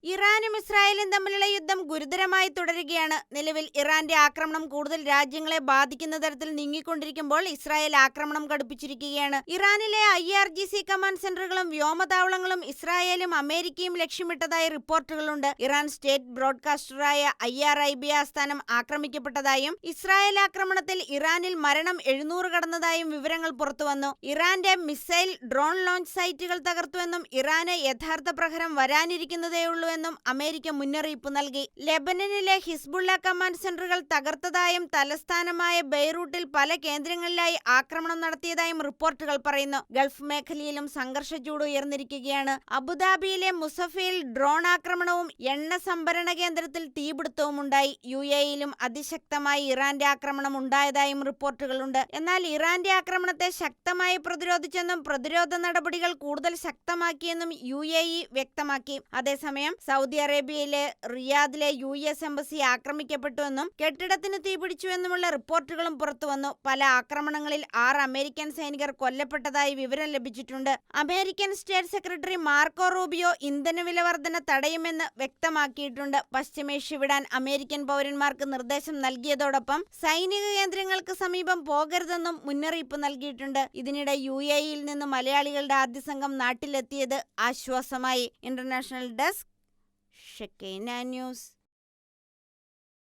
ഇറാനും ഇസ്രായേലും തമ്മിലുള്ള യുദ്ധം ഗുരുതരമായി തുടരുകയാണ്. നിലവിൽ ഇറാന്റെ ആക്രമണം കൂടുതൽ രാജ്യങ്ങളെ ബാധിക്കുന്ന തരത്തിൽ നീങ്ങിക്കൊണ്ടിരിക്കുമ്പോൾ ഇസ്രായേൽ ആക്രമണം കടുപ്പിച്ചിരിക്കുകയാണ്. ഇറാനിലെ IRGC കമാൻഡ് സെന്ററുകളും വ്യോമതാവളങ്ങളും ഇസ്രായേലും അമേരിക്കയും ലക്ഷ്യമിട്ടതായി റിപ്പോർട്ടുകളുണ്ട്. ഇറാൻ സ്റ്റേറ്റ് ബ്രോഡ്കാസ്റ്ററായ IRIB ആസ്ഥാനം ആക്രമിക്കപ്പെട്ടതായും ഇസ്രായേൽ ആക്രമണത്തിൽ ഇറാനിൽ മരണം 700 കടന്നതായും വിവരങ്ങൾ പുറത്തുവന്നു. ഇറാന്റെ മിസൈൽ, ഡ്രോൺ ലോഞ്ച് സൈറ്റുകൾ തകർത്തുവെന്നും ഇറാന് യഥാർത്ഥ പ്രഹരം വരാനിരിക്കുന്നതേയുള്ളൂ എന്നും അമേരിക്ക മുന്നറിയിപ്പ് നൽകി. ലെബനനിലെ ഹിസ്ബുള്ള കമാൻഡ് സെന്ററുകൾ തകർത്തതായും തലസ്ഥാനമായ ബെയ്റൂട്ടിൽ പല കേന്ദ്രങ്ങളിലായി ആക്രമണം നടത്തിയതായും റിപ്പോർട്ടുകൾ പറയുന്നു. ഗൾഫ് മേഖലയിലും സംഘർഷച്ചൂട് ഉയർന്നിരിക്കുകയാണ്. അബുദാബിയിലെ മുസഫയിൽ ഡ്രോൺ ആക്രമണവും എണ്ണ സംഭരണ കേന്ദ്രത്തിൽ തീപിടുത്തവുമുണ്ടായി. UAEയിലും അതിശക്തമായി ഇറാന്റെ ആക്രമണം ഉണ്ടായതായും റിപ്പോർട്ടുകളുണ്ട്. എന്നാൽ ഇറാന്റെ ആക്രമണത്തെ ശക്തമായി പ്രതിരോധിച്ചെന്നും പ്രതിരോധ നടപടികൾ കൂടുതൽ ശക്തമാക്കിയെന്നും UAE വ്യക്തമാക്കി. അതേസമയം സൗദി അറേബ്യയിലെ റിയാദിലെ US എംബസി ആക്രമിക്കപ്പെട്ടുവെന്നും കെട്ടിടത്തിന് തീപിടിച്ചുവെന്നുമുള്ള റിപ്പോർട്ടുകളും പുറത്തുവന്നു. പല ആക്രമണങ്ങളിൽ 6 അമേരിക്കൻ സൈനികർ കൊല്ലപ്പെട്ടതായി വിവരം ലഭിച്ചിട്ടുണ്ട്. American state secretary Marco Rubio ഇന്ധനവില വർധന തടയുമെന്ന് വ്യക്തമാക്കിയിട്ടുണ്ട്. പശ്ചിമേഷ്യ വിടാൻ അമേരിക്കൻ പൗരന്മാർക്ക് നിർദ്ദേശം നൽകിയതോടൊപ്പം സൈനിക കേന്ദ്രങ്ങൾക്ക് സമീപം പോകരുതെന്നും മുന്നറിയിപ്പ് നൽകിയിട്ടുണ്ട്. ഇതിനിടെ UAEയിൽ നിന്ന് മലയാളികളുടെ ആദ്യ സംഘം നാട്ടിലെത്തിയത് ആശ്വാസമായി. International desk, Shekinah news.